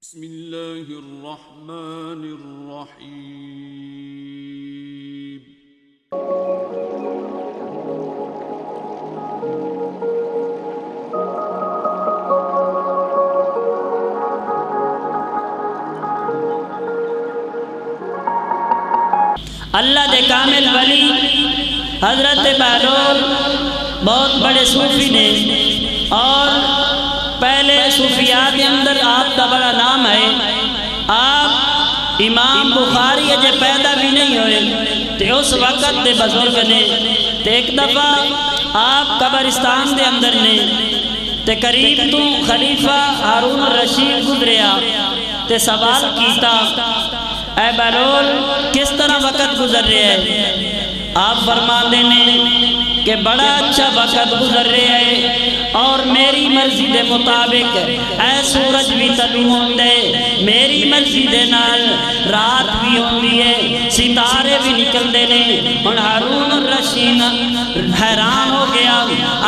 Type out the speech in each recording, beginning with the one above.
بسم اللہ الرحمن الرحیم اللہ دے کامل ولی حضرت بہلول بہت بڑے صوفی نے، اور پہلے صوفیات کے اندر آپ کا بڑا نام ہے۔ آپ امام بخاری جے پیدا بھی نہیں ہوئے تے اس وقت دے بزرگ نے تے ایک دفعہ آپ قبرستان دے اندر نے تے قریب تو خلیفہ ہارون الرشید گزریا تے سوال کیتا، اے بہلول کس طرح وقت گزر رہے ہیں؟ آپ فرماتے ہیں کہ بڑا اچھا وقت گزر رہے ہیں، اور میری مرضی دے مطابق اے سورج بھی طلوع ہوندے، میری مرضی دے نال رات بھی ہوندی ہے، ستارے بھی نکل دے نے۔ اور ہارون الرشید حیران ہو گیا،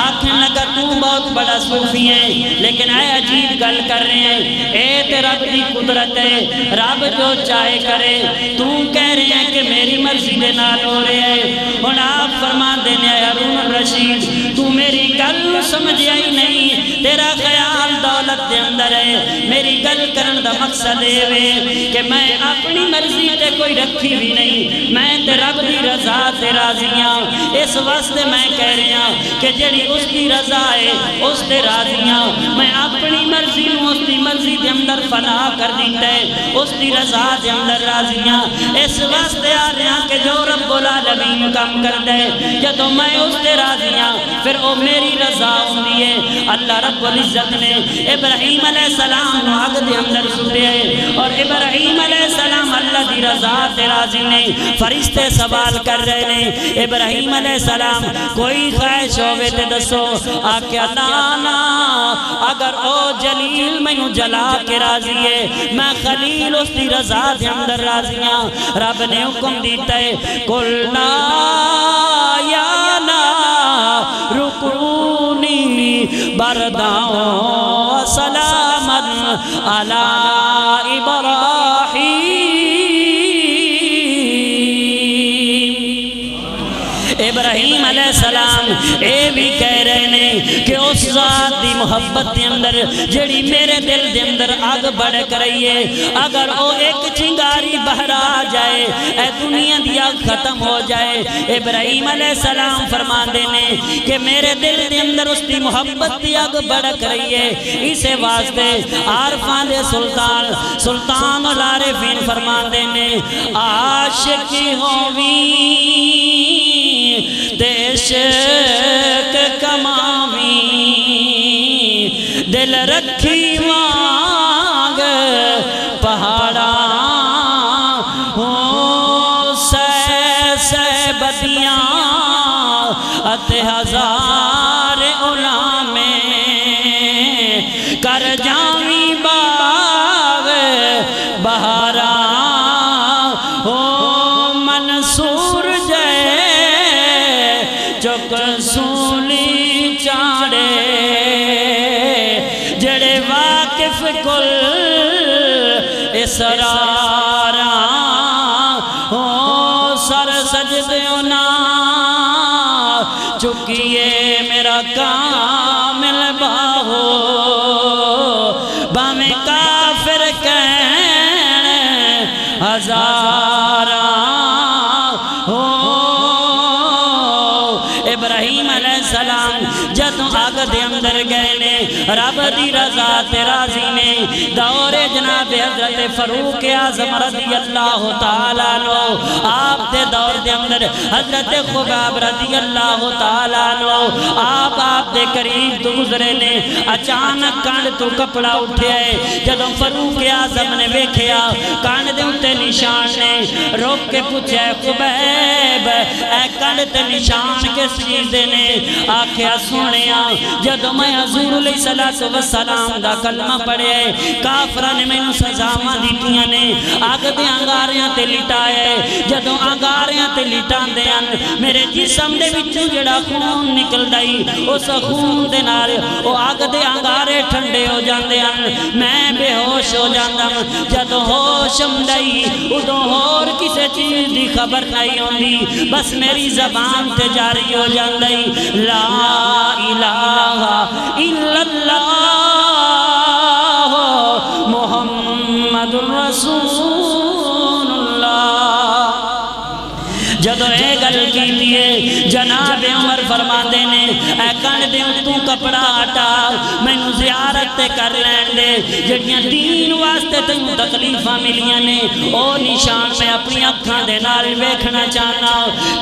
آنکھیں لگا تو بہت بڑا صوفی ہے، لیکن اے عجیب گل کر رہے ہیں، اے تے رب دی قدرت ہے، رب جو چاہے کرے، تو کہہ رہے ہیں کہ میری مرضی دے نال ہو رہے ہیں۔ اور آپ فرما دینے ہارون الرشید تو میری گل سمجھ آئی نہیں، تیرا خیال دولت دے اندر ہے، میری گل کرن دا مقصد ہے کہ میں اپنی مرضی تے کوئی رکھی بھی نہیں، میں تے رب دی رضا تے راضیاں، اس واسطے میں کہہ رہی ہوں کہ جڑی اس دی رضا ہے اس تے راضیاں، میں اپنی مرضی نو اس دی مرضی دے اندر فنا کر دیتا ہے، اس دی رضا دے اندر راضیاں، اس واسطے آ رہے ہیں کہ جو رب العالمین کام کر دے جدو میں اس تے راضیاں پھر او میری رضا ہوندی ہے۔ اللہ رب العزت نے ابراہیم علیہ السلام نو آگ دے اندر سٹے، اور ابراہیم علیہ السلام اللہ دی رضا تے راضی نے۔ فرشتے سوال کر رہے نے، ابراہیم علیہ السلام کوئی خواہش ہوئے تے دسو؟ آکیا نانا اگر او جلیل میں نو جلا کے راضی ہے، میں خلیل اس دی رضا دے اندر راضیاں۔ رب نے حکم دیتا ہے قلنا یا رکونی برداؤں سلامت علی ابراہیم۔ ابراہیم علیہ السلام اے بھی کہہ رہے ہیں کہ اس ذات دی محبت دے اندر جڑی میرے دل دے اندر آگ بڑک رہی ہے، اگر او ایک چنگاری باہر آ جائے، اے دنیا دی آگ ختم ہو جائے۔ ابراہیم علیہ السلام فرما دینے کہ میرے دل دے اندر اس دی محبت دی آگ بڑک رہی ہے، اسے واسطے عارفان دے سلطان العارفین فرما دینے عاشقی ہووی عشق کماوی دل رکھی مانگ پہاڑا ہو سہ بدیاں ات ہزار علام کر جاوی باغ بہارا ہو منصور جے چک سولی چاڑے جڑے واقف کل اسراراں ہو سر سجدیونا چکیے میرا کامل باہو بامِ کافر کہن ہزاراں ہو۔ ابراہیم علیہ السلام جدوں آگ دے اندر گئے نے، رب دی رضا تے راضی نے۔ دور جناب حضرت فاروق اعظم رضی اللہ تعالیٰ عنہ، آپ دے دور دے اندر حضرت خباب رضی اللہ تعالیٰ عنہ آپ دے قریب تو گزرے نے۔ اچانک کان تو کپڑا اٹھے، جدوں فاروق اعظم نے ویکھیا کان دے اتے نشان نے، روک کے پوچھے خبیب اے کان تے نشان کس چیز دے نے؟ آکھیا سونیا جدوں میں حضور علیہ السلام دا کلمہ پڑھے کافراں نے مینوں سزاواں دتیاں نے اگ دے انگاریاں تے لٹایا جدوں انگاریاں تے لٹاندے ہن میرے جسم دے وچوں جڑا خون نکلدا ای اس خون دے نال او اگ دے انگارے ٹھنڈے ہو جاندے ہن میں بے ہوش ہو جاندا جدوں ہوش آوندا ای اودوں ہور کسے چیز دی خبر نہیں ہوندی بس میری زبان تے جاری ہو جاندا ای لا الہ الا اللہ محمد رسول اللہ جدو اے گل کی دیئے جناب عمر فرما دینے اے کن دے تو کپڑا ہٹا میں نو زیارت تے کر لین دے جڑیاں دین واسطے تیوں تکلیفاں ملیاں نے او نشان میں اپنی اکھاں دے نال ویکھنا چاہنا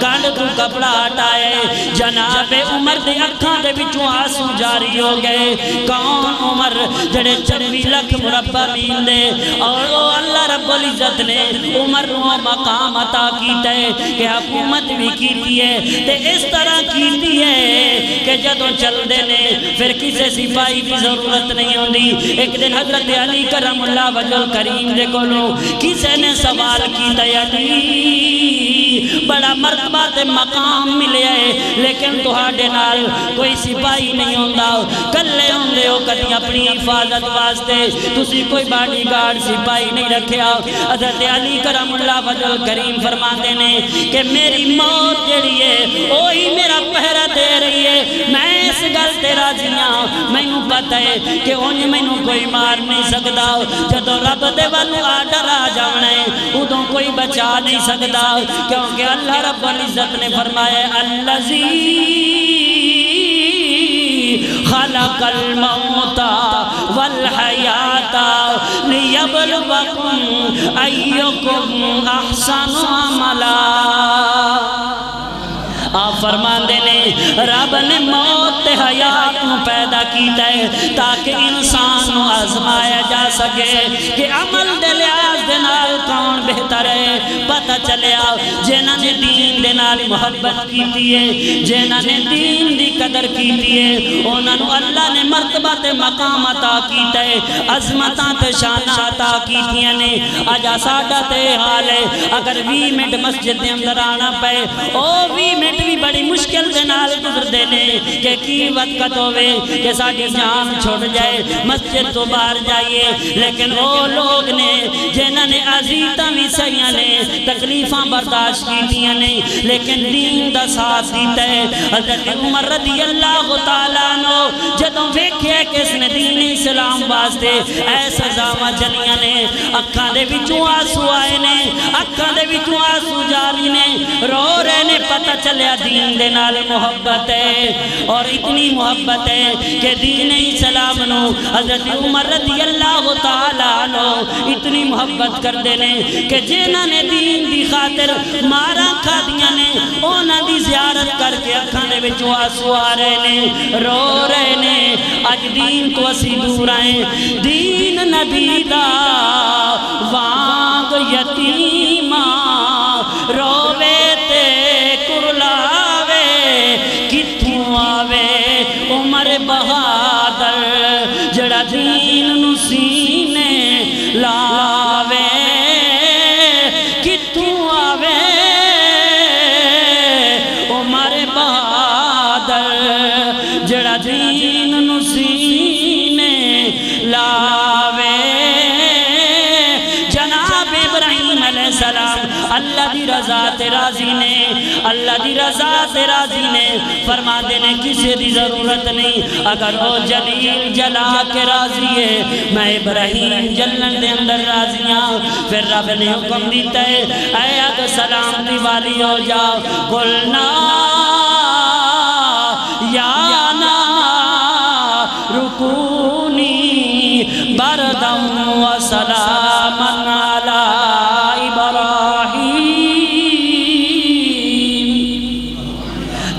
کن تو کپڑا ہٹائے جناب عمر دے اکھاں دے بچوں آنسو جاری ہو گئے کون عمر جڑے 24 لاکھ مربع میل دے اور او اللہ رب العزت نے عمر نو مقام عطا کیتا ہے کہ حکومت بھی کیتی ہے تے اس طرح کیتی ہے کہ جدوں چل دینے پھر کسے سپاہی کی ضرورت نہیں ہوندی ایک دن حضرت علی کرم اللہ وجہ الکریم دے کولو کسے نے سوال کیتا ہے علی بڑا مرتبہ تے مقام ملے ہے لیکن تہاڈے نال کوئی سپاہی نہیں ہوندا کلے ہوندے ہو کدی اپنی حفاظت واسطے تسی کوئی باڈی گارڈ سپاہی نہیں رکھیا حضرت علی کرم اللہ وجہ الکریم فرماتے نے کہ میری موت جڑی ہے وہی میرا پہرا دے رہی ہے میں اس گل تے راضی ہاں مینوں پتہ ہے کہ انج مینوں کوئی مار نہیں سکدا جدوں رب دے والوں آرڈر آ جانا ہے ادوں کوئی بچا نہیں سکدا کیونکہ اللہ رب العزت نے فرمایا الذی خلق الموت والحیات لیبلوکم ایکم احسن عملا آپ فرمان دینے رب نے موت تے حیات نو پیدا کیتا ہے تاکہ انسان نو آزمایا جا سکے کہ عمل دے لحاظ دے نال کون بہتر ہے پتہ چلیا جنہاں نے دین دے نال محبت کیتی ہے جنہاں نے دین دی قدر کیتی ہے انہاں نو اللہ نے مرتبہ تے مقام عطا کیتا ہے عظمتاں تے شاناں عطا کیتیاں نے اجا ساڈا تے حال ہے اگر 20 منٹ مسجد دے اندر آنا پے او 20 منٹ بھی بڑی مشکل دے نال گزر دینے کہ کی وقت ہوئے کہ ساڑی جان چھوڑ جائے مسجد تو باہر جائیے لیکن وہ لوگ نے جنہاں نے عزیتاں بھی سیاں نے تکلیفاں برداشت کی دیا نہیں لیکن دین دا ساتھ دیتا ہے حضرت عمر رضی اللہ تعالیٰ عنہ جدوں ویکھے کہ اس نے دین اسلام واسطے ایسا زامہ جنیاں نے اکھاں دے وچوں آنسو آئے نے اکھاں دے وچوں آنسو جاری نے رو رہے نے پتہ چلے دین دے نال محبت ہے اور اتنی محبت ہے کہ دین اسلام نو حضرت عمر رضی اللہ تعالیٰ عنہ اتنی محبت کر دینے کہ جنہاں نے دین دی خاطر مارا کھا دیا نے اونا دی زیارت کر کے اکھانے وچوں آنسو آ رہے نے رو رہے نے اج دین تو اسی دور آئیں دین نبی دا وانگ یتیمہ روے تے کرلاوے کتھوں آوے عمر بہادر جڑا دین نو سینے لاوے کتھوں آوے عمر بہادر جڑا دین نو سینے لاوے جناب ابراہیم علیہ السلام اللہ دی رضا تے راضی نے اللہ دی رضا تے راضی نے فرما دینے کسی دی ضرورت نہیں اگر وہ جلیل جلا کے راضی ہے میں ابراہیم جلن دے اندر راضیاں پھر رب نے حکم دیتا ہے اے اگر سلام دی والی ہو جاؤ قلنا یا نا رکونی بردم و سلامن علی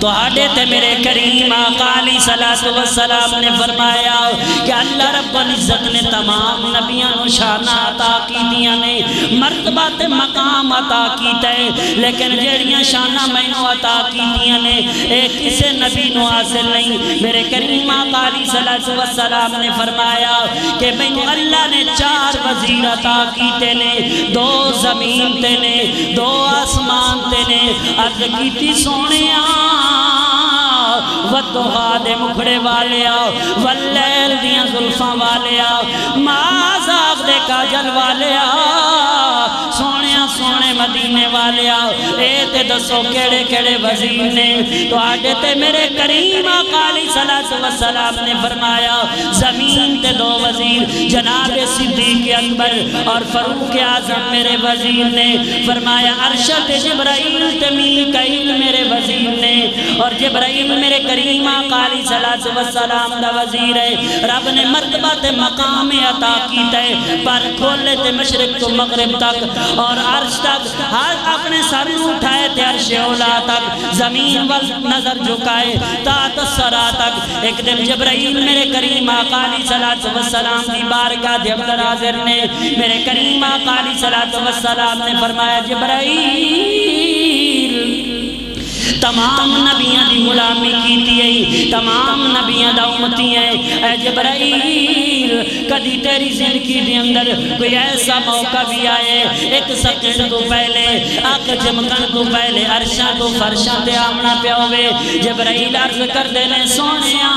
تو ہاڑے تے میرے کریم آقا علیہ والسلام نے فرمایا کہ اللہ رب العزت نے تمام نبیاں نو شانہ عطا کی دیاں نے، مرتبہ تے مقام عطا کیتا ہے، لیکن جیڑیاں شانہ مینوں عطا کی دیاں نے اے کسے نبی نو حاصل نہیں۔ میرے کریم آقا علیہ السلام نے فرمایا کہ مینوں اللہ نے 4 وزیر عطا کیتے نے، 2 زمین تے نے، 2 آسمان تے نے۔ عرض کیتی سونیاں والضحیٰ دے مکھڑے والیا، واللیل دیاں زلفاں والیا، ما زاغ دے کاجل والیا، سونیاں سونے مدینے والیا، اے تے دسو کیڑے کیڑے وزیر نے؟ تو آڈے تے میرے کریم آقا علیہ السلام نے فرمایا زمین تے 2 وزیر جناب صدیق اکبر اور فاروق اعظم میرے وزیر نے۔ فرمایا عرش تے جبرائیل تے میکائیل میرے وزیر نے، اور جبرائیل میرے کریم آقا علیہ السلام دا وزیر ہے۔ رب نے مرتبہ تے مقام عطا کیتا ہے، پر کھولے تے مشرق تو مغرب تک اور عرش تک، ہر اپنے سر اٹھائے تے عرش اولا تک، زمین وال نظر جھکائے تحت الثری تک۔ ایک دن جبرائیل میرے کریم آقا علیہ السلام دی بارگاہ دے اندر حاضر نے۔ میرے کریم آقا علیہ السلام نے فرمایا جبرائیل تمام نبیاں دی غلامی کیتی ہے، تمام نبیاں دا امتی ہے، اے جبرائیل کدی تیری زندگی دے اندر کوئی ایسا موقع بھی آئے ایک سیکنڈ تو پہلے آنکھ چمکن تو پہلے عرشاں تو فرشاں تے آمنا پیا ہوئے؟ جبرائیل عرض کر دینے سونیاں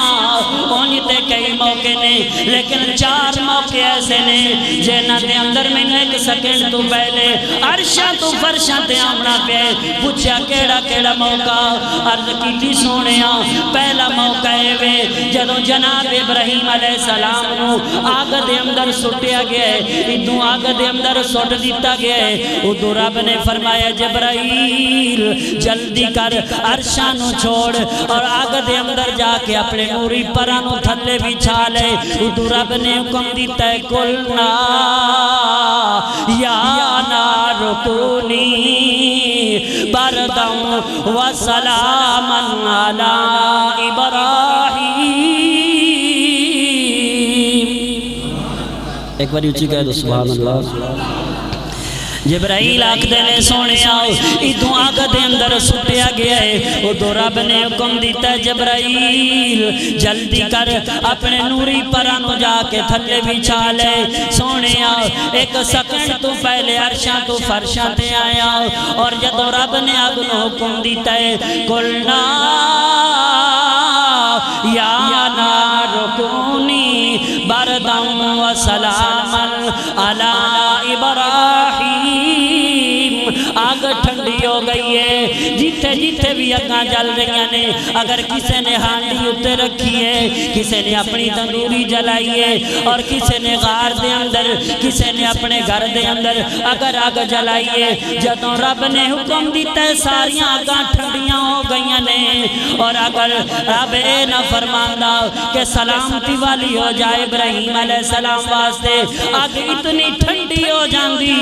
اونج تے کئی موقع نے، لیکن 4 موقع ایسے نے جنہاں دے اندر میں ایک سیکنڈ تو پہلے عرشاں تو فرشاں تے آمنا پیا۔ پوچھا کیڑا کیڑا موقع؟ عرض کیتی سونیاں پہلا موقع ہے جدوں جناب ابراہیم علیہ السلام نو آگ دے اندر سٹیا گیا ہے، ادوں آگ دے اندر سٹ دیتا گیا ہے، ادوں رب نے فرمایا جبرائیل جلدی کر عرشاں نو چھوڑ اور آگ دے اندر جا کے اپنے نوری پراں نو تھلے بچھا لے۔ ادوں رب نے حکم دیتا ہے قلنا یا نار کونی بردم وسلاما علی ابراہیم۔ ایک باری اچھی کہہ دو سبحان اللہ۔ جبرائیل آکھ دینے سونے آؤ، ادھوں آگ دے اندر سٹیا گیا ہے، ادھوں رب نے حکم دیتا ہے جبرائیل جلدی کر اپنے نوری پرانو جا کے تھلے بچھا لے۔ سونے آؤ ایک سیکنڈ تو پہلے عرشاں تو فرشاں تے آیا، اور جدوں رب نے آگ نو حکم دیتا ہے قلنا یا نار کونی بردم وسلاما علی ابراہیم۔ آگ ٹھنڈی ہو گئی ہے، جتھے جتھے بھی اگاں جل رہی نے، اگر کسے نے ہانڈی اتے رکھی ہے، کسے نے اپنی تندوری جلائی ہے، اور کسے نے غار دے اندر، کسے نے اپنے گھر دے اندر اگر آگ جلائی ہے، جدوں رب نے حکم دیتا ہے ساریاں آگاں ٹھنڈیاں ہو گئی نے۔ اور اگر رب اے نہ فرماندا کہ سلامتی والی ہو جائے ابراہیم علیہ السلام واسطے، آگ اتنی ٹھنڈی ہو جاندی،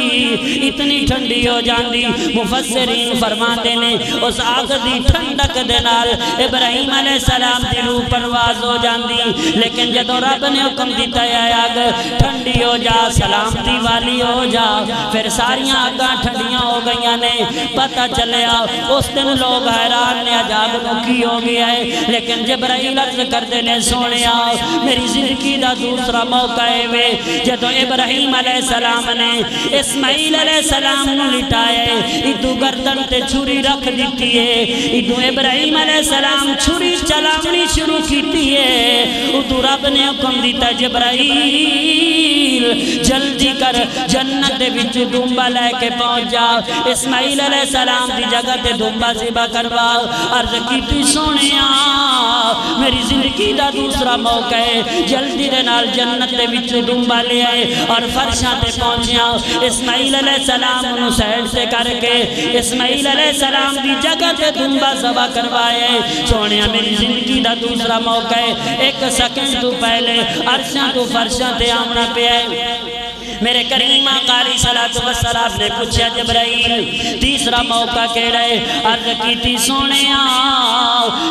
اتنی ٹھنڈی ہو جاندی، مفسرین فرماتے نے اس آگ دی ٹھنڈک دے نال ابراہیم علیہ السلام دی روح پرواز ہو جاندی۔ لیکن جدوں رب نے حکم دیتا ہے آگ ٹھنڈی ہو جا، سلامتی والی ہو جا، پھر ساریاں آگاں ٹھنڈیاں ہو گئیاں نے۔ پتہ چلیا اس دن لوگ حیران نے عجاب نو کی ہو گیا ہے، لیکن جبرائیل عرض کردے نے سونیا میری زندگی دا دوسرا موقع ہے جدوں ابراہیم علیہ السلام نے اسماعیل علیہ السلام نو لٹایا ہے، ادو گردن تے چھری رکھ دیتی ہے، ادو ابراہیم علیہ السلام چھری چلاونی شروع کیتی ہے، ادو رب نے حکم دیتا جبرائیل جلدی کر جنت دے وچ دمبا لے کے پہنچ جا، اسماعیل علیہ السلام دی جگہ تے دمبا ذبح کروا۔ عرض کیتی سونیا میری زندگی دا دوسرا موقع ہے، جلدی دے نال جنت دے وچ دمبا لے آئے اور فرشاں تے پہنچیا، اسماعیل علیہ السلام نو سیڈ سے کر کے اسماعیل علیہ السلام دی جگہ تے دمبا ذبح کروائے۔ سونیا میری زندگی دا دوسرا موقع ہے، ایک سیکنڈ تو پہلے عرشاں تو فرشاں تے آمنا پیا ہے۔ میرے کریم آقا علیہ الصلوۃ والسلام نے پوچھا جبرائیل تیسرا موقع کیڑا ہے؟ عرض کیتی سونیا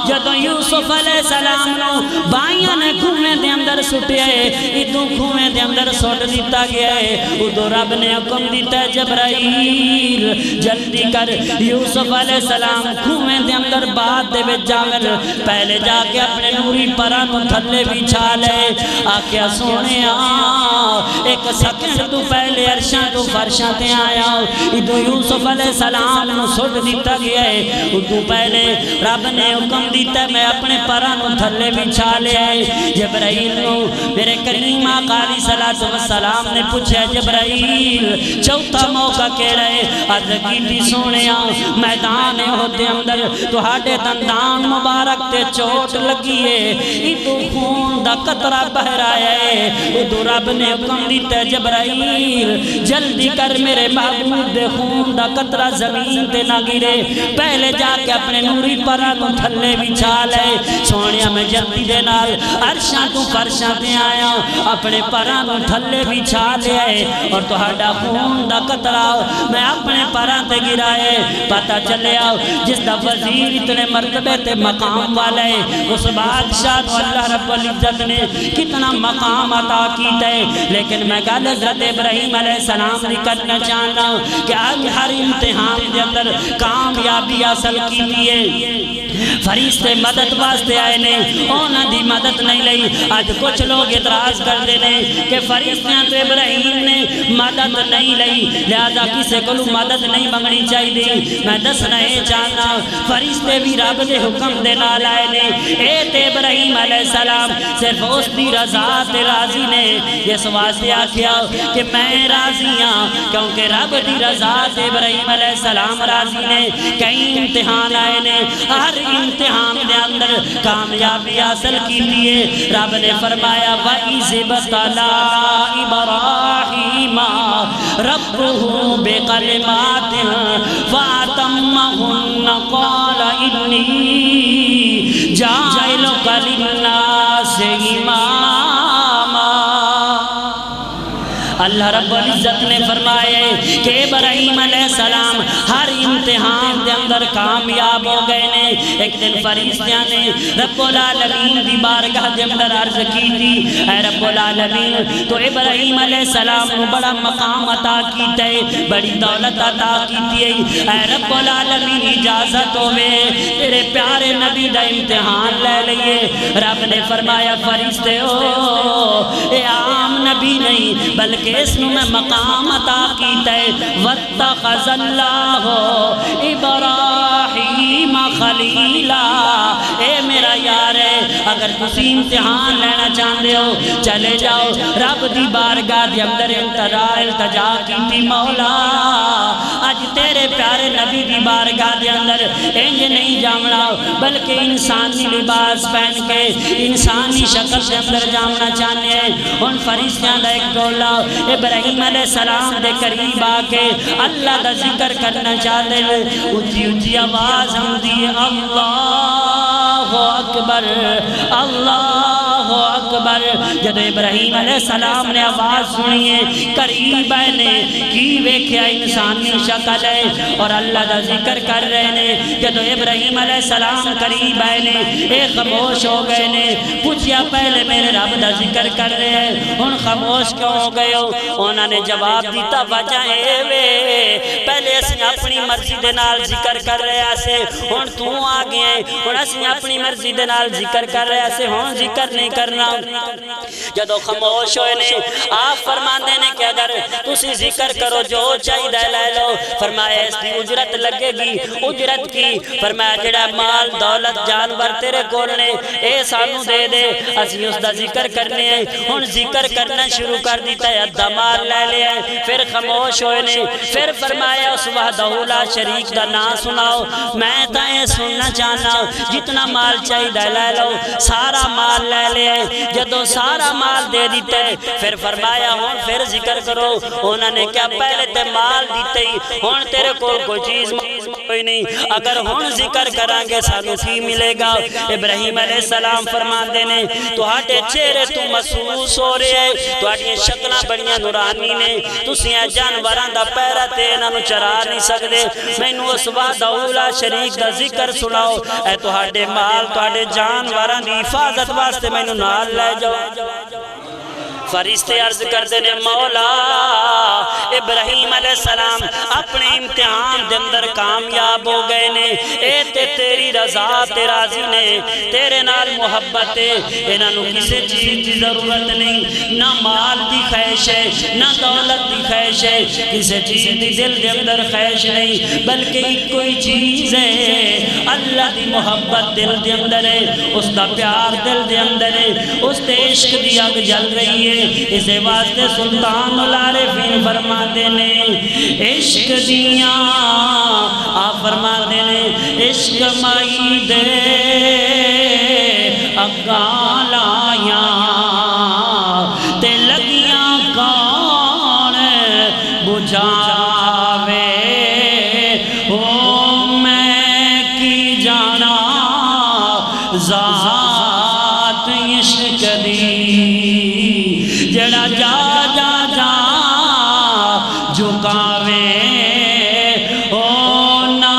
جدوں یوسف علیہ السلام نو بائیاں نے کھوے دے اندر سٹیا ہے، ادوں کھوے دے اندر سٹ دیتا گیا ہے، ادوں رب نے حکم دیتا ہے جبرائیل جلدی کر یوسف علیہ السلام کھوے دے اندر بعد دے وچ جاون، پہلے جا کے اپنے نوری پراں نو تھلے بچھا لے۔ آکھیا سونیا ایک سیکنڈ تو پہلے عرشاں تو فرشاں تے آیا، ادوں یوسف علیہ السلام نو سٹ دیتا گیا ہے، ادوں پہلے رب نے حکم دیتا ہے میں اپنے پراں نو تھلے بچھا لیا ہے۔ جبرائیل نو میرے کریم آقا علیہ الصلوۃ والسلام نے پوچھا جبرائیل چوتھا موقع کیڑا ہے؟ عرض کیتی سونیا میدان احد دے اندر تہاڈے دندان مبارک تے چوٹ لگی ہے، ادو خون دا قطرہ بہ رہا ہے، ادو رب نے حکم دیتا ہے جبرائیل جلدی کر میرے محبوب دے خون دا قطرہ زمین تے نہ گرے، پہلے جا کے اپنے نوری پراں نو تھلے بچھا لے۔ سونیا میں جلدی دے نال عرشاں تو فرشاں تے آیا، اپنے پراں نو تھلے بچھا لیا ہے اور تہاڈا خون دا قطرہ میں اپنے پراں تے گرائے۔ پتہ چلیا جس دا وزیر اتنے مرتبے تے مقام والا ہے، اس بادشاہ کو اللہ رب العزت نے کتنا مقام عطا کیتا ہے، لیکن میں گل حضرت ابراہیم علیہ السلام دی کرنا چاہنا کہ آج ہر امتحان دے اندر کامیابی حاصل کی ہے۔ فرشتے مدد واسطے آئے نے، اونا دی مدد نہیں لئی۔ آج کچھ لوگ اعتراض کر دے نے کہ فرشتیاں تو ابراہیم نے مدد نہیں لئی، لہذا کسے کو مدد نہیں منگنی چاہیے۔ میں دسنا یہ چاہنا فرشتے بھی رب دے حکم دے نال آئے نے، اے تے ابراہیم علیہ السلام صرف اس دی رضا تے راضی نے، اس واسطے آکھیا کہ میں راضی ہاں کیونکہ رب دی رضا تے ابراہیم علیہ السلام راضی نے۔ کئی امتحان آئے نے، ہر امتحان دے اندر کامیابی حاصل کی لیے رب نے فرمایا وَإِذِ ابْتَلَىٰ إِبْرَاهِيمَ رَبُّهُ بِكَلِمَاتٍ فَأَتَمَّهُنَّ قَالَ إِنِّي جَاعِلُكَ لِلنَّاسِ إِمَامًا۔ اللہ رب العزت نے فرمایا کہ ابراہیم علیہ السلام ہر امتحان دے اندر کامیاب ہو گئے نے۔ ایک دن فرشتیاں نے رب العالمین دی بارگاہ دے اندر عرض کی تھی اے رب العالمین تو ابراہیم علیہ السلام کو بڑا مقام عطا کیتا ہے، بڑی دولت عطا کیتی ہے، اے رب العالمین اجازت ہوئے تیرے پیارے نبی دا امتحان لے لئے۔ رب نے فرمایا فرشتے ہو اے عام نبی نہیں بلکہ اس میں مقام عطا کیتا ہے وَاتَّخَذَ اللَّهُ إِبْرَاهِيمَ خَلِيلًا۔ اے میرا یار ہے اگر تسی امتحان لینا چاہتے ہو چلے جاؤ رب دی بارگاہ دے اندر التجا کیتی مولا اج تیرے پیارے نبی دی بارگاہ دے اندر انج نہیں جامنا بلکہ انسانی لباس پہن کے انسانی شکل دے اندر جامنا چاہنے ہیں۔ ان فرشتیاں دا ایک ٹولا ابراہیم علیہ السلام دے قریب آکے اللہ دا ذکر کرنا چاہتے ہیں، اونچی اونچی آواز ہم دی اللہ اکبر اللہ اکبر۔ جب ابراہیم علیہ السلام نے آواز سنی ہے قریب آئے نے کی ویکھیا انسانی شکل ہے اور اللہ دا ذکر کر رہے نے۔ جب ابراہیم علیہ السلام قریب آئے نے اے خاموش ہو گئے نے، پوچھیا پہلے میرے رب دا ذکر کر رہے ہیں ان خاموش کیوں ہو گئے ہو؟ انہوں نے جواب دیتا وجہ ہے پہلے اسی اپنی مرضی دے نال ذکر کر رہے ہیں ہن تو آ گئے ہن اسی اپنی مرضی دے نال ذکر کر رہے ہیں ہن ذکر نہیں کرنا۔ جدو خاموش ہوئے نے آپ فرماندے نے کہ اگر تسی ذکر کرو جو چاہیے لے لو، فرمایا اس دی اجرت لگے گی۔ اجرت کی؟ فرمایا جڑا مال دولت جانور تیرے کول نے اے سانو دے دے اسی اس دا ذکر کرنے ہیں۔ ہن ذکر کرنا شروع کر دیتا ہے ادھا مال لے لیا ہے، پھر خاموش ہوئے نے، پھر فرمایا اس وحدہ لا شریک دا نام سناؤ، میں تائیں سننا چاہنا جتنا مال چاہیے لے لو۔ سارا مال لے لیا ہے، جدو سارا مال دے دیتا ہے پھر فرمایا ہون پھر ذکر کرو۔ انہوں نے کیا پہلے تے مال دیتے ہی ہون تیرے کو کوئی چیز کوئی نہیں اگر ہون ذکر کرانگے سانو کی ملے گا ابراہیم علیہ السلام فرماندے نے تو ہاٹے چہرے تو محسوس ہو رہے ہیں تو ہاٹی شکلہ بڑیاں نورانی نے تو سیاں جانوران دا پیرا تے انہاں نو چرا نہیں سکدے مینوں اس وحدہ اولا شریک دا ذکر سناؤ اے تو ہاٹے مال تو ہاٹے جانوران دی حفاظت واسطے مینوں نال لے جاؤ فرشتے عرض کر دینے مولا ابراہیم علیہ السلام اپنے امتحان دے اندر کامیاب ہو گئے نے اے تے تیری رضا تے راضی نے تیرے نال محبت ہے انہاں نو کسے چیز دی ضرورت نہیں نہ مال دی خواہش ہے نہ دولت دی خواہش ہے کسے چیز دی دل دے اندر خواہش نہیں بلکہ ایک کوئی چیز ہے اللہ دی محبت دل دے اندر ہے اس دا پیار دل دے اندر ہے اس دے عشق دی آگ جل رہی ہے اسے واسطے سلطان العارفین فرما دینے عشق دیاں آپ فرما دینے عشق مائی دے اگالایا تے لگیاں کون بجھاوے او میں کی جانا ذات عشق دی جڑا جا جا جا جھکاوے او نہ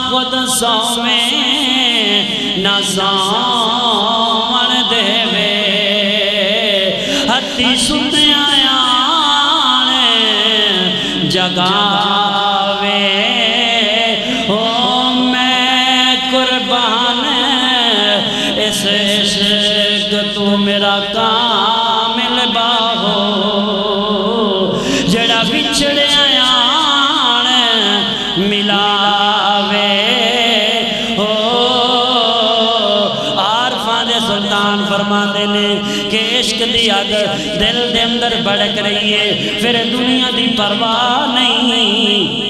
خود سویں نہ زان دے وے ہتی سنیاں جگاوے او میں قربان اس عشق تو میرا کامل باہو جڑا بچھڑے آیان ملاوے ہو عارفان دے سلطان فرما دینے کہ عشق دی آگ دل دے اندر بڑک رہی ہے پھر دنیا دی پرواہ نہیں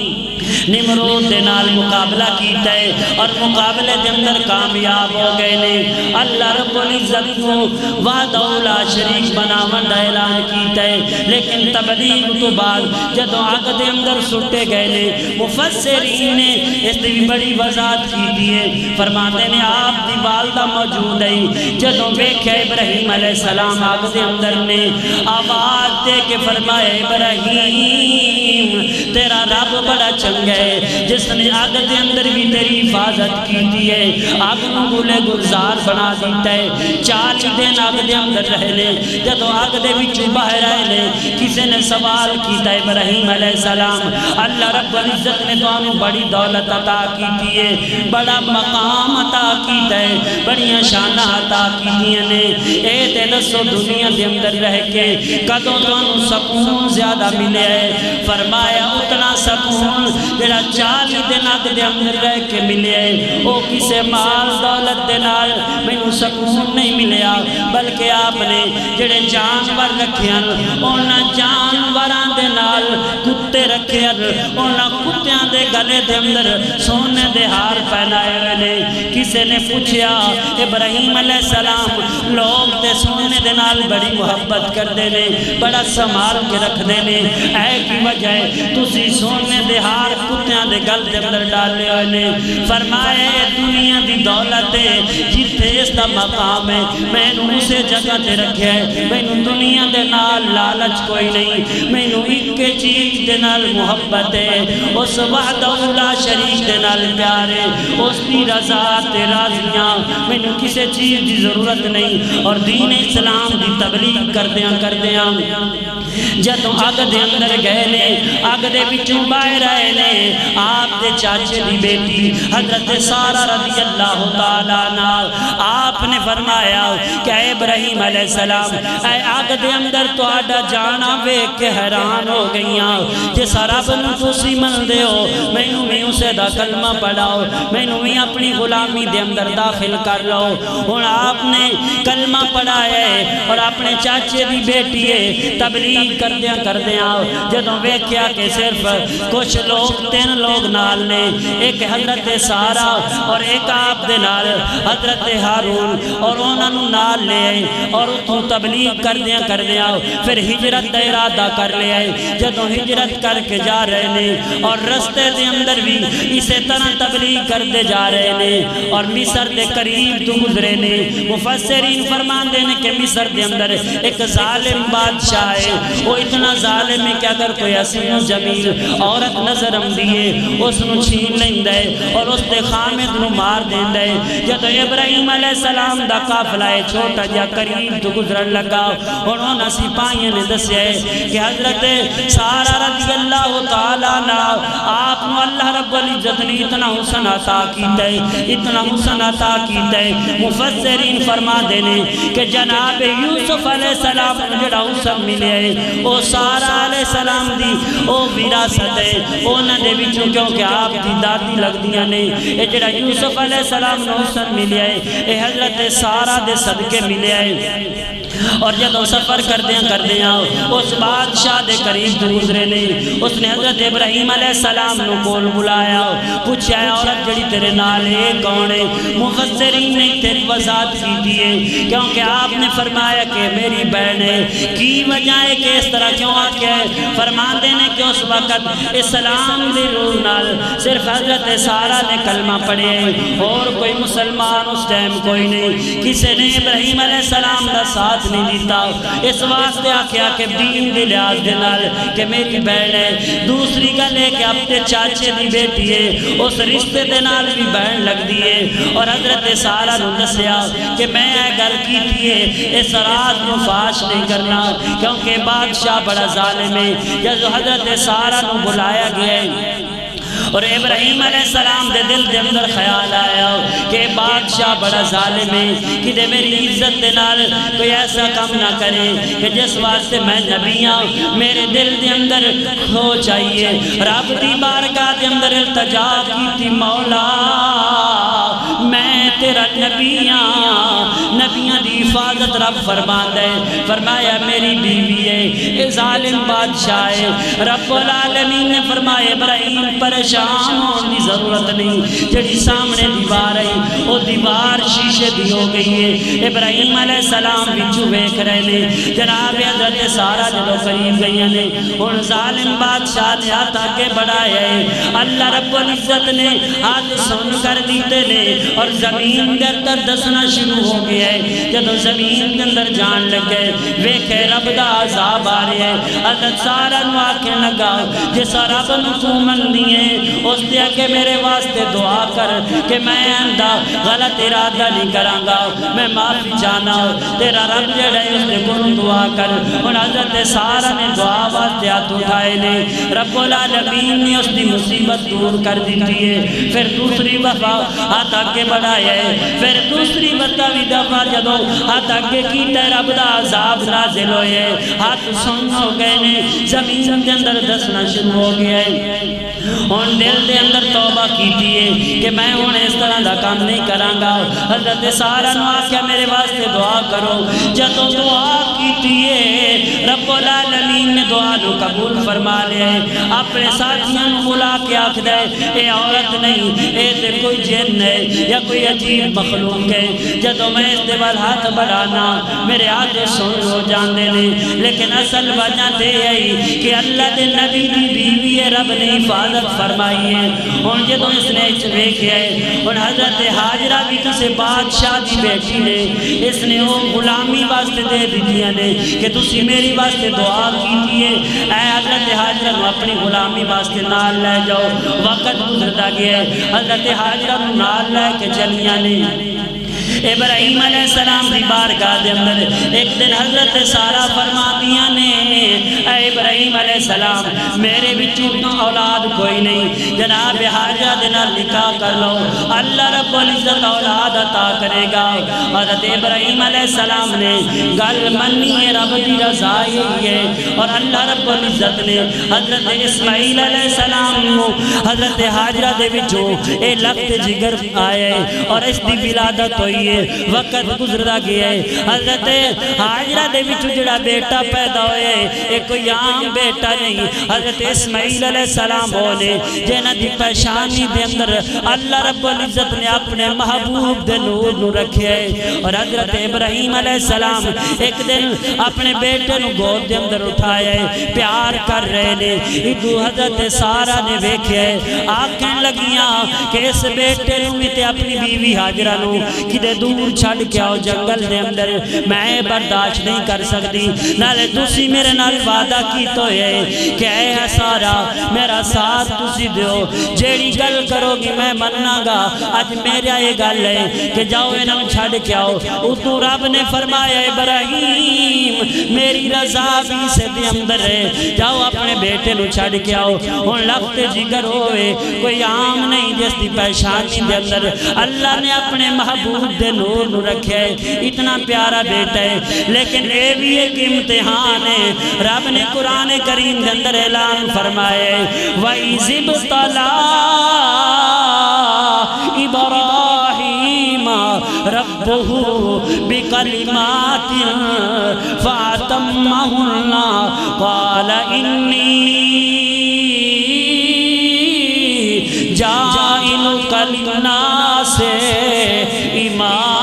نمرود دے نال مقابلہ کیتا ہے اور مقابلے دے اندر کامیاب ہو گئے نے اللہ رب العزت کو وحدہ لا شریک بناون دا اعلان کیتا ہے لیکن تبلیغ تو بعد جدوں آگ دے اندر سٹے گئے نے مفسرین نے اس دی بڑی وضاحت کی دیئے فرماتے نے آپ دی والدہ موجود ہے جدوں ویکھے ابراہیم علیہ السلام آگ دے اندر نے آواز دے کے فرمائے ابراہیم تیرا رب بڑا چنگا ہے جس نے آگ دے اندر بھی تیری حفاظت کی دی ہے آگ نگولے گلزار بنا دیتا ہے 40 دن آگ دے اندر رہنے جدو آگ دے وچوں باہر آئے کسی نے سوال کیتا ہے ابراہیم علیہ السلام اللہ رب العزت نے تو بڑی دولت عطا کی دیئے بڑا مقام عطا کیتا ہے بڑیاں شانہ عطا کی دیئے نے اے تے دسو دنیا دے اندر رہ کے قدوں تو سکون زیادہ ملے ہے فرمایا اتنا سکون جڑا 40 دن آگ دے اندر رہ کے ملے ہے او کسے مال دولت دے نال مینوں سکون نہیں ملیا بلکہ آپ نے جڑے جانور رکھے اونا جانوران دے نال کتے رکھے اونا کتیاں دے گلے دے اندر سونے دے ہار پہنائے ویلے کسے نے پوچھیا ابراہیم علیہ السلام لوگ دے سونے دے نال بڑی محبت کر دینے بڑا سمار کے رکھ دینے اے کی وجہ ہے تسی سونے دے ہار کتیاں دے گل دے اندر ڈالے ہوئے فرمائے دنیا دی دولت ہے جتے اس دا مقام ہے میں نے اسے جگہ تے رکھے ہے میں نے دنیا دے نال لالچ کوئی نہیں میں نے ایک چیز دے نال محبت ہے اس وحدہ لا شریک دے نال پیار ہے اس دی رضا تے راضیاں میں نے کسے چیز دی ضرورت نہیں اور دین اسلام دی تبلیغ کر دیاں جدوں آگ دے اندر گئے نے آگ دے بچوں باہر آئے نے آپ دے چاچے دی بیٹی حضرت سارہ رضی اللہ تعالیٰ عنہ آپ نے فرمایا کہ اے ابراہیم علیہ السلام اے آگ دے اندر تو آڈا جانا ویک کے حیران ہو گئیاں جس رب نو تسی من دے ہو میں نو میں اسے دا کلمہ پڑھاؤ میں نو میں اپنی غلامی دے اندر داخل کر لو اور آپ نے کلمہ پڑھایا ہے اور آپ اپنے چاچے دی بیٹی ہے تبلیغ کردیاں جدوں ویکھیا کہ صرف کچھ لوگ 3 لوگ نال نے، ایک حضرت سارا اور ایک آپ دے نال حضرت ہارون، اور انہاں نوں نال لے آئے اور اتھوں تبلیغ کردیاں پھر ہجرت دا ارادہ کر لے آئے۔ جدوں ہجرت کر کے جا رہے نے اور رستے دے اندر بھی اسی طرح تبلیغ کردے جا رہے نے اور مصر دے قریب تو گزرے نے۔ مفسرین فرماندے نے کہ مصر دے اندر ایک ظالم بادشاہ ہے، وہ اتنا ظالم ہے کہ اگر کوئی حسین و جمیل عورت نظر آندی ہے اس نو چھین لیندا ہے اور اس دے خامد نو مار دیندا ہے۔ جدوں ابراہیم علیہ السلام دا قافلہ چھوٹا جا قریب تو گزرن لگا، انہوں نے سپاہیوں نے دسیا ہے کہ حضرت سارا رضی اللہ تعالیٰ عنہ آپ نے اللہ رب العزت نے اتنا حسن عطا کیتا ہے، اتنا حسن عطا کیتا ہے۔ مفسرین فرما دینے کہ جناب یوسف علیہ السلام نے جڑا حسن ملے ہے وہ سارا علیہ السلام دی وہ وراثت ہے، انہاں دے وچوں کیونکہ آپ دی دادی لگدیاں نے، اے جڑا یوسف علیہ السلام نے حسن ملے ہے اے حضرت سارا دے صدقے ملے ہے۔ اور جدوں سفر کردیاں اس بادشاہ دے قریب گزرے نے، اس نے حضرت ابراہیم علیہ السلام نو کول بلایا، پوچھا ہے عورت جڑی تیرے نال ہے کون ہے؟ مفسرین نے تیری وضاحت کی ہے کیونکہ آپ نے فرمایا کہ میری بہن ہے۔ کی وجہ ہے کہ اس طرح کیوں آکے فرماتے ہیں کہ اس وقت اسلام دے روح نال صرف حضرت سارا نے کلمہ پڑھے اور کوئی مسلمان اس ٹائم کوئی نہیں، کسی نے ابراہیم علیہ السلام دا ساتھ نہیں دیتا، اس واسطے آکھیا کہ دین دی لحاظ دے نال کہ میری بہن ہے۔ دوسری گل ہے کہ اپنے چاچے دی بیٹی ہے، اس رشتے دے نال بھی بہن لگ دی ہے، اور حضرت سارا نو دسیا کہ میں گل کیتی ہے اس راز نو فاش نہیں کرنا کیونکہ بادشاہ بڑا ظالم ہے۔ جب حضرت سارا نو بلایا گیا ہے اور ابراہیم علیہ السلام دے دل دے اندر خیال آیا کہ بادشاہ بڑا ظالم ہے، کہ دے میری عزت دے نال کوئی ایسا کام نہ کرے کہ جس واسطے میں نبیاں میرے دل دے اندر ہو چاہیے۔ رب دی بارگاہ دے اندر التجا کی مولا میں تیرا نبیاں دی حفاظت رب فرماندا ہے، فرمایا میری بیوی ہے، اے ظالم بادشاہ ہے۔ رب العالمین نے فرمایا ابراہیم پریشان ہونے کی ضرورت نہیں، جڑی سامنے دیوار ہے وہ دیوار شیشے دی ہو گئی ہے۔ ابراہیم علیہ السلام بچو ویکھ رہے نے، جناب حضرت سارا جدو قریب گئی نے اور ظالم بادشاہ نے ہاتھ آگے بڑھایا ہے، اللہ رب العزت نے ہاتھ سن کر دیتے نے اور زمین کے اندر دسنا شروع ہو گیا ہے۔ جدو زمین کے اندر جان لگے ویکھے رب دا عذاب آ رہے ہیں، حضرت سارا نو آکھیں لگا جیسا رب نو تو من دیئے اس دیا کہ میرے واسطے دعا کر کہ میں اندہ غلط ارادہ نہیں کرانگا، میں معافی چاہنا تیرا رب جڑے اس نے کنو دعا کر۔ اور حضرت سارا نے دعا واسطے ہاتھ اٹھائے نے، رب العالمین نے اس دی مصیبت دور کر دیتی ہے۔ پھر دوسری دفعہ ہاتھ آگے بڑھایا ہے، پھر دوسری دفعہ جدو ہاتھ آگے کیتا ہے رب دا عذاب نازل ہوئے، ہاتھ سن ہو گئے نے، زمین کے اندر دسنا شروع ہو گیا ہے۔ ان دل دے اندر توبہ کیتی ہے کہ میں انہیں اس طرح دا کام نہیں کرانگا۔ حضرت سارا نو آکھیا میرے واسطے دعا کرو، جدو دعا کیتی ہے رب العالمین نے دعا نو قبول فرما لیا ہے۔ اپنے ساتھیاں نو بلا کے آکھ دے اے عورت نہیں، اے تے کوئی جن ہے یا کوئی عجیب مخلوق ہے، جدو میں اس دے وال ہاتھ بڑھانا میرے ہاتھ سن ہو جاندے نے، لیکن اصل وجہ تے ہے کہ اللہ دے نبی دی بیوی ہے، رب نے حفاظت فرمائی ہے۔ اور جدو اس نے ویکھیا ہے اور حضرت حاجرہ بھی کسے بادشاہ دی بیٹی نے، اس نے وہ غلامی واسطے دے دیتیاں نے کہ تسی میری واسطے دعا کیتی ہے، اے حضرت حاجرہ نو اپنی غلامی واسطے نال لے جاؤ۔ وقت گزرتا گیا ہے، حضرت حاجرہ نو نال لے کے چلیاں نے۔ ابراہیم علیہ السلام دی بارگاہ دے اندر ایک دن حضرت سارا فرما دیا نے اے ابراہیم علیہ السلام میرے بچوں اولاد کوئی نہیں، جناب حاجرہ دے نال نکاح کر لو، اللہ رب العزت اولاد عطا کرے گا۔ حضرت ابراہیم علیہ السلام نے گل منی ہے، رب دی رضا یہی ہے، اور اللہ رب العزت نے حضرت اسماعیل علیہ السلام کو حضرت حاجرہ دے وچوں اے لخت جگر آئے اور اس دی ولادت ہوئی پئی ہے، وقت گزردا گیا ہے۔ حضرت ہاجرہ دے وچ جڑا بیٹا پیدا ہوئے اے کوئی عام بیٹا نہیں، حضرت اسماعیل علیہ السلام بولے جنہاں دی پہچانی دے اندر اللہ رب العزت نے اپنے محبوب دے نور نو رکھے ہے۔ اور حضرت ابراہیم علیہ السلام ایک دن اپنے بیٹے نو گود دے اندر اٹھایا ہے، پیار کر رہے نے، ادو حضرت سارہ نے ویکھیا ہے، آنکھیں لگیاں کہ اس بیٹے نو بھی تے اپنی بیوی ہاجرہ نو کدے دور چھڑ کے آؤ جنگل دے اندر، میں برداشت نہیں کر سکتی، نالے تسی میرے نال وعدہ کی تو ہے کہ اے سارہ میرا ساتھ تسی دیو، جیڑی گل کرو گی میں مننا گا، آج میرا یہ گل ہے کہ جاؤ انہوں چھڑ کے آؤ۔ اتو رب نے فرمایا ابراہیم میری رضا بھی سے دے اندر ہے، جاؤ اپنے بیٹے نو چھڑ کے آؤ۔ ہن لخت جگر ہوئے کوئی عام نہیں جس دی پہچانی دے اندر اللہ نے اپنے محبوب دے نور نو رکھے ہے، اتنا پیارا بیٹا ہے، لیکن اے بھی ایک امتحان ہے۔ رب نے قرآن کریم دے اندر اعلان فرمائے وَإِذِ ابْتَلَىٰ إِبْرَاهِيمَ رَبُّهُ بِكَلِمَاتٍ فَأَتَمَّهُنَّ قَالَ إِنِّي جَاعِلُكَ لِلنَّاسِ إِمَامًا۔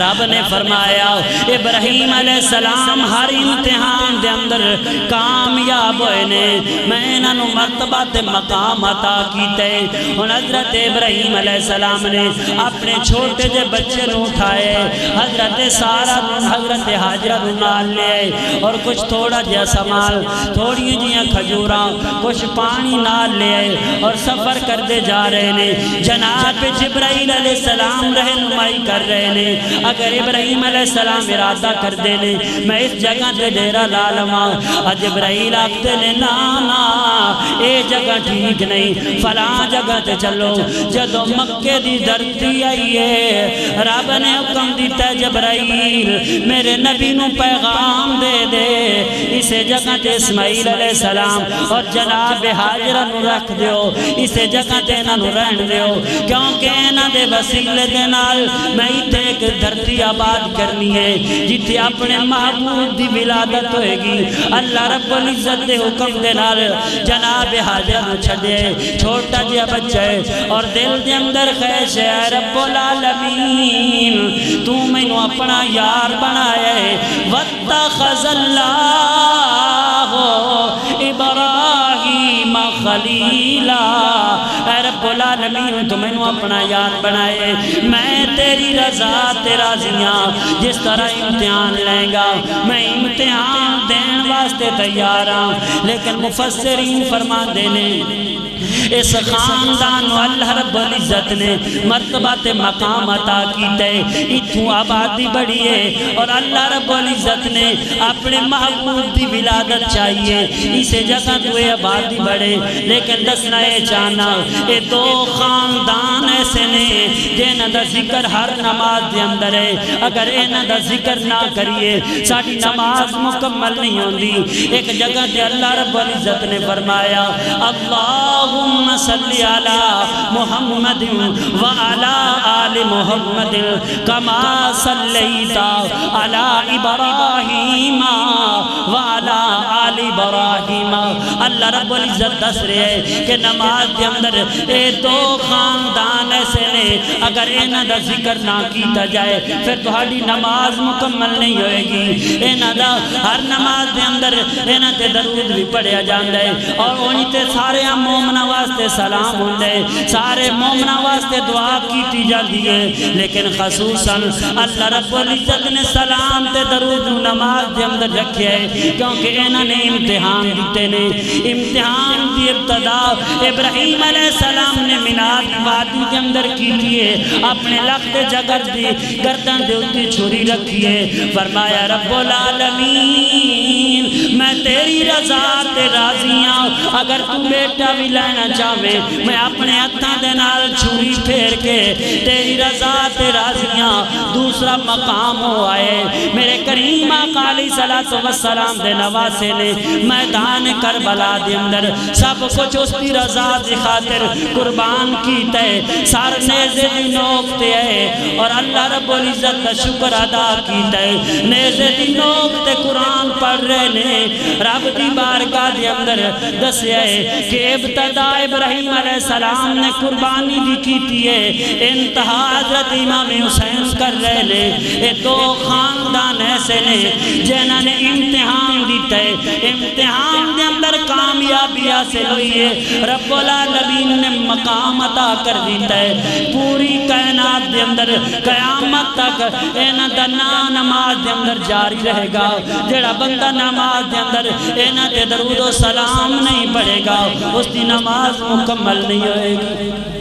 رب نے فرمایا ابراہیم علیہ السلام ہر امتحان دے اندر کامیاب ہوئے نے، میں انہاں نو مرتبہ تے مقام عطا کیتے۔ اور حضرت ابراہیم علیہ السلام نے اپنے چھوٹے جے بچے نو اٹھائے، حضرت سارہ حضرت ہاجرہ نو نال لے اور کچھ تھوڑا جہا سامان، تھوڑی جیاں کھجوراں، کچھ پانی نال لے اور سفر کرتے جا رہے نے۔ جناب جبرائیل علیہ السلام رہنمائی کر رہے نے، اگر ابراہیم علیہ السلام ارادہ کر دینے میں اس جگہ تے ڈیرہ لا لواں، جبرائیل آکتے نے نا اے جگہ ٹھیک نہیں، فلاں جگہ تے چلو۔ جدو مکے دی دھرتی آئیے رب نے حکم دیتا ہے جبرائیل میرے نبی نو پیغام دے دے اسے جگہ تے اسماعیل علیہ السلام اور جناب ہاجرہ نو رکھ دیو، اسے جگہ تے انہاں نو رہن دیو، کیونکہ انہاں دے وسیلے دے نال میں تے ایک دھرتی آباد کرنی ہے جتھے اپنے محبوب دی ولادت ہوئے گی۔ اللہ رب العزت دے حکم دے نال جناب حاجرہ نو چھڑے، چھوٹا جہا بچہ ہے اور دل دے اندر خواہش ہے اے رب العالمین تو میں نو اپنا یار بنایا ہے۔ وَاتَّخَذَ اللَّهُ إِبْرَاهِيمَ خَلِيلًا، اے رب العالمین تو میں نو اپنا یار بنائے، میں تیری رضا تیرا زیاں جس طرح امتحان لیں گا میں امتحان دین واسطے تیار ہوں۔ لیکن مفسرین فرما دینے اس خاندان و اللہ رب العزت نے مرتبہ تے مقام عطا کیتے، اتھوں آبادی بڑھی ہے اور اللہ رب العزت نے اپنے محبوب دی ولادت چاہیے اسے جگہ دوئے آبادی بڑھے۔ لیکن دسنا یہ چاہنا یہ دو خاندان ایسے نے جنہاں دا ذکر ہر نماز دے اندر ہے، اگر انہاں دا ذکر نہ کریے ساری نماز مکمل نہیں ہوندی۔ ایک جگہ تے اللہ رب العزت نے فرمایا اللہم صلی علی محمد وعلی آل محمد کما صلیت علی ابراہیم وعلی آل ابراہیم۔ اللہ رب العزت دس رہے ہیں کہ نماز کے اندر اے دو خاندان ایسے نے اگر انہاں دا ذکر نہ کیتا جائے پھر تہاڈی نماز مکمل نہیں ہوئے گی۔ انہاں دا ہر نماز دے اندر انہاں تے درود بھی پڑھیا جاندا ہے اور انہی تے سارے مومناں واسطے سلام ہوندے، سارے مومناں واسطے دعا کیتی جاندی ہے، لیکن خصوصاً اللہ رب العزت نے سلام تے درود نماز دے اندر رکھے ہے کیونکہ انہاں نے امتحان دیتے نے۔ امتحان دی ابتدا ابراہیم علیہ السلام نے منار وادی کے اندر کی دیئے، اپنے لخت جگر دی گردن دے اتی چھری رکھی ہے، فرمایا رب العالمین میں تیری رضا تے راضیاں اگر تو بیٹا بھی لینا چاہے میں اپنے ہتھاں دے نال چھری پھیر کے تیری رضا تے راضیاں دوسرا مقام ہو آئے میرے کریم آقا علیہ السلام دے نواسے نے میدان کربلا دے اندر سب کچھ اس کی رضا دی خاطر قربان کیتا ہے سار نیزے دی نوک تے ہے اور اللہ رب العزت دا شکر ادا کیتا ہے نیزے دی نوک تے قرآن پڑھ رہے نے رب دی بارگاہ دے اندر دسیا ہے کہ ابتدا ابراہیم علیہ السلام نے قربانی دی کیتی ہے انتہا حضرت امام حسین کر رہے لے یہ دو خاندان ایسے نے جنہاں نے امتحان دیتا ہے امتحان دے اندر کامیابی حاصل ہوئی ہے رب العالمین نے مقام عطا کر دیتا ہے پوری کائنات دے اندر قیامت تک انہاں دا نماز دے اندر جاری رہے گا جڑا بندہ نماز دے اندر انہاں تے درود و سلام نہیں پڑھے گا اس کی نماز مکمل نہیں ہوئے گی